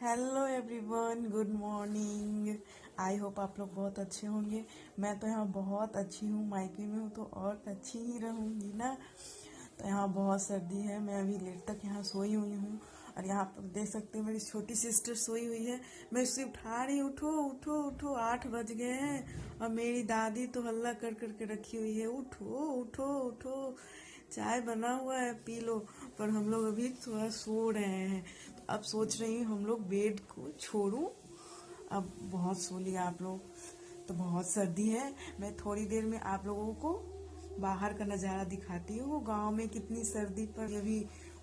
Hello everyone, good morning. I hope आप लोग बहुत अच्छे होंगे। मैं तो यहाँ बहुत अच्छी हूँ, मायके में हूँ तो और अच्छी ही रहूँगी ना। तो यहाँ बहुत सर्दी है, मैं अभी लेट तक यहाँ सोई हुई हूँ। और यहाँ पर देख सकते हैं मेरी छोटी सिस्टर सोई हुई है। मैं उसे उठा रही हूँ, उठो उठो उठो, 8 बज गए हैं। और मेरी दादी तो हल्ला कर करके रखी हुई है, उठो उठो उठो, चाय बना हुआ है, पी लो। पर हम लोग अभी थोड़ा सो रहे हैं, तो अब सोच रही हूँ हम लोग बेड को छोड़ूं। अब बहुत सो लिया आप लोग, तो बहुत सर्दी है। मैं थोड़ी देर में आप लोगों को बाहर का नज़ारा दिखाती हूँ। गांव में कितनी सर्दी पर अभी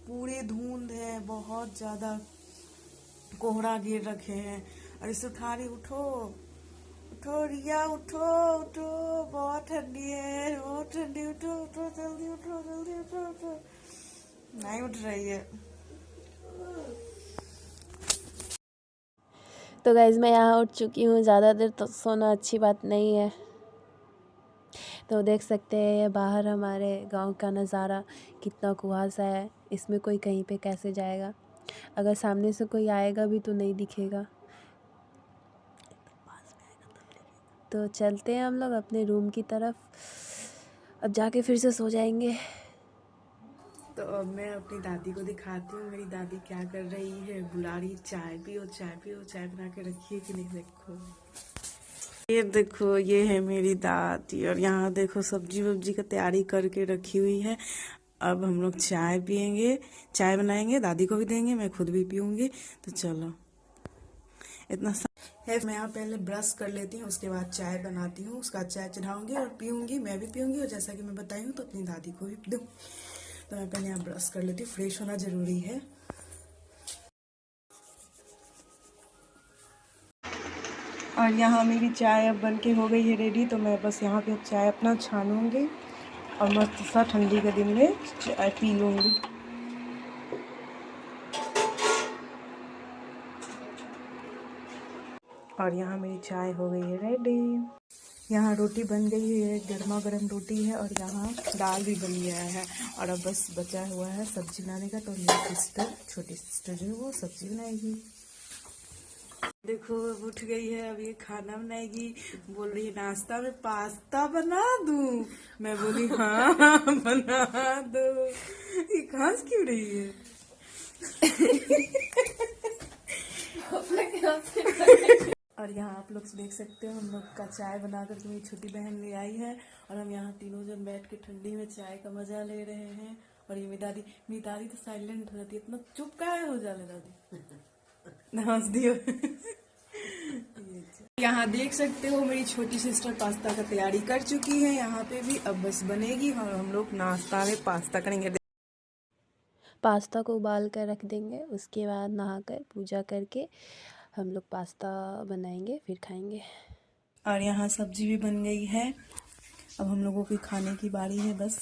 पूरे धुंध है, बहुत ज़्यादा कोहरा गिर रखे हैं। और इसे उठा रही, उठो उठो रिया, उठो उठो, बहुत ठंडी है, बहुत ठंडी, उठो उठो जल्दी, उठो जल्दी, उठो उठो। नहीं उठ रही है। तो गाइज़ मैं यहाँ उठ चुकी हूँ। ज़्यादा देर तो सोना अच्छी बात नहीं है। तो देख सकते हैं ये बाहर हमारे गांव का नज़ारा, कितना कुहासा है। इसमें कोई कहीं पे कैसे जाएगा, अगर सामने से कोई आएगा भी तो नहीं दिखेगा। तो चलते हैं हम लोग अपने रूम की तरफ, अब जाके फिर से सो जाएंगे। तो अब मैं अपनी दादी को दिखाती हूँ मेरी दादी क्या कर रही है। बुला रही, चाय पियो चाय पियो, चाय बना के रखी है कि नहीं देखो। ये देखो, ये है मेरी दादी। और यहाँ देखो सब्जी वब्जी का तैयारी करके रखी हुई है। अब हम लोग चाय पियेंगे, चाय बनाएंगे, दादी को भी देंगे, मैं खुद भी पीऊंगी। तो चलो, इतना है। मैं यहाँ पहले ब्रश कर लेती हूँ, उसके बाद चाय बनाती हूँ, उसका चाय चढ़ाऊंगी और पीऊंगी, मैं भी पीऊंगी। और जैसा कि मैं बताई हूँ तो अपनी दादी को भी दूँ। तो मैं पहले यहाँ ब्रश कर लेती हूँ, फ्रेश होना जरूरी है। और यहाँ मेरी चाय अब बन के हो गई है रेडी। तो मैं बस यहाँ पे अब चाय अपना छानूंगी और मस्त सा ठंडी के दिन में चाय पी लूँगी। और यहाँ मेरी चाय हो गई है रेडी। यहाँ रोटी बन गई है, गर्मा गर्म रोटी है। और यहाँ दाल भी बन गया है। और अब बस बचा हुआ है सब्जी बनाने का। तो मेरी सिस्टर, छोटी सिस्टर जो है वो सब्जी बनाएगी। देखो अब उठ गई है, अब ये खाना बनाएगी। बोल रही है नाश्ता में पास्ता बना दूं। मैं बोली हाँ बना दो। ये हंस क्यों रही है? और यहाँ आप लोग देख सकते हो, हम लोग का चाय बना करके मेरी छोटी बहन ले आई है। और हम यहाँ तीनों जन बैठ के ठंडी में चाय का मजा ले रहे हैं। और ये मेरी दादी तो साइलेंट हो जाती है, इतना चुप काहे हो जाले दादी। हंस दियो। यहाँ देख सकते हो मेरी छोटी सिस्टर पास्ता का तैयारी कर चुकी है। यहाँ पे भी अब बस बनेगी और हम लोग नाश्ता में पास्ता करेंगे। पास्ता को उबाल कर रख देंगे, उसके बाद नहाकर पूजा करके हम लोग पास्ता बनाएंगे, फिर खाएंगे। और यहाँ सब्जी भी बन गई है, अब हम लोगों की खाने की बारी है। बस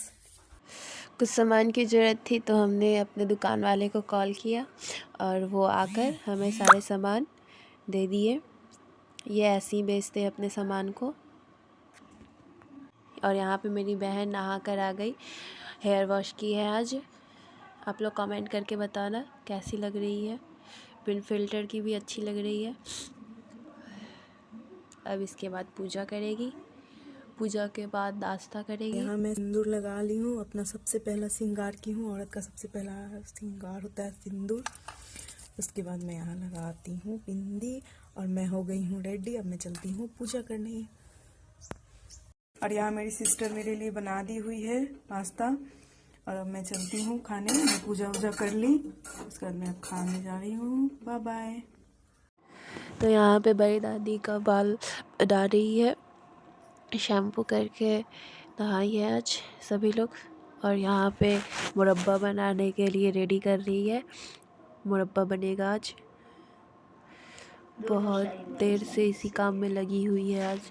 कुछ सामान की ज़रूरत थी तो हमने अपने दुकान वाले को कॉल किया और वो आकर हमें सारे सामान दे दिए। ये ऐसे ही बेचते हैं अपने सामान को। और यहाँ पे मेरी बहन नहा कर आ गई, हेयर वॉश की है आज। आप लोग कमेंट करके बताना कैसी लग रही है। पिन फिल्टर की भी अच्छी लग रही है। अब इसके बाद पूजा करेगी, पूजा के बाद नाश्ता करेगी। यहाँ मैं सिंदूर लगा ली हूँ, अपना सबसे पहला श्रृंगार की हूँ। औरत का सबसे पहला श्रृंगार होता है सिंदूर। उसके बाद मैं यहाँ लगाती हूँ बिंदी। और मैं हो गई हूँ रेडी, अब मैं चलती हूँ पूजा करने। और यहाँ मेरी सिस्टर मेरे लिए बना दी हुई है पास्ता। और अब मैं चलती हूँ खाने, मैं पूजा वूजा कर ली, उसके बाद मैं अब खाने जा रही हूँ। Bye bye. तो यहाँ पे बड़ी दादी का बाल बना रही है, शैम्पू करके नहाई है आज सभी लोग। और यहाँ पे मुरब्बा बनाने के लिए रेडी कर रही है, मुरब्बा बनेगा आज। बहुत देर से इसी काम में लगी हुई है आज,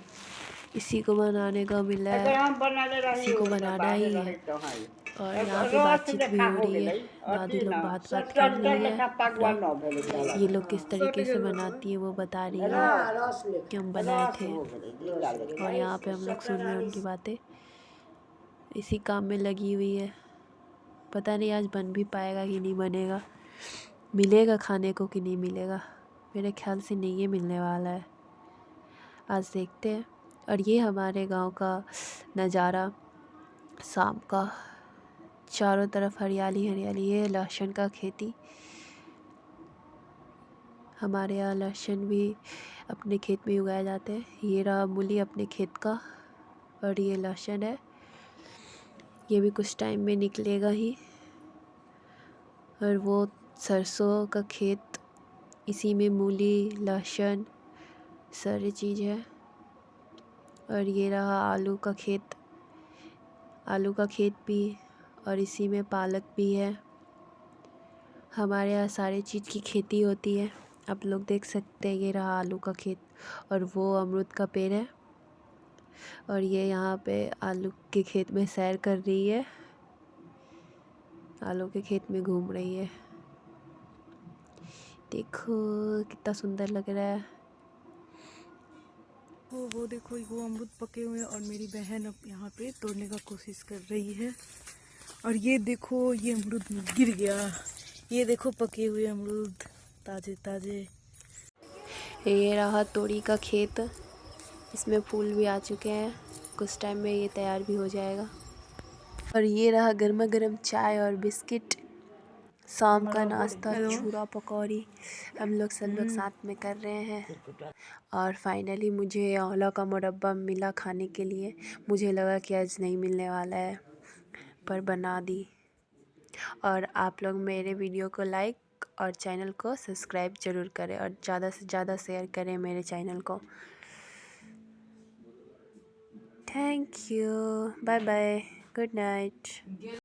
इसी को बनाने का मिला है, इसी को बनाना ही है। और यहाँ पे बातचीत भी हो रही है, दादी लोग बात कर रही है अपना। ये लोग किस तरीके से बनाती है वो बता रही है कि हम बनाए थे। और यहाँ पे हम लोग सुन रहे हैं उनकी बातें, इसी काम में लगी हुई है। पता नहीं आज बन भी पाएगा कि नहीं बनेगा, मिलेगा खाने को कि नहीं मिलेगा। मेरे ख्याल से नहीं ये मिलने वाला है। आज देखते हैं। और ये हमारे गांव का नज़ारा शाम का, चारों तरफ हरियाली हरियाली। ये लहसुन का खेती, हमारे यहाँ लहसुन भी अपने खेत में उगाए जाते हैं। ये रहा मूली अपने खेत का, और ये लहसुन है, ये भी कुछ टाइम में निकलेगा ही। और वो सरसों का खेत, इसी में मूली लहसुन सारी चीज़ है। और ये रहा आलू का खेत, आलू का खेत भी, और इसी में पालक भी है। हमारे यहाँ सारी चीज़ की खेती होती है। आप लोग देख सकते हैं, ये रहा आलू का खेत, और वो अमरूद का पेड़ है। और ये यहाँ पे आलू के खेत में सैर कर रही है, आलू के खेत में घूम रही है। देखो कितना सुंदर लग रहा है। वो देखो, वो अमरूद पके हुए हैं और मेरी बहन अब यहाँ पे तोड़ने का कोशिश कर रही है। और ये देखो, ये अमरूद गिर गया। ये देखो पके हुए अमरूद, ताजे ताजे। ये रहा तोड़ी का खेत, इसमें फूल भी आ चुके हैं, कुछ टाइम में ये तैयार भी हो जाएगा। और ये रहा गर्मा गर्म चाय और बिस्किट, शाम का नाश्ता, चूरा पकौड़ी हम लोग सब लोग साथ में कर रहे हैं। और फाइनली मुझे आंवला का मुरब्बा मिला खाने के लिए। मुझे लगा कि आज नहीं मिलने वाला है, पर बना दी। और आप लोग मेरे वीडियो को लाइक और चैनल को सब्सक्राइब ज़रूर करें, और ज़्यादा से ज़्यादा शेयर करें मेरे चैनल को। Thank you, bye bye, good night.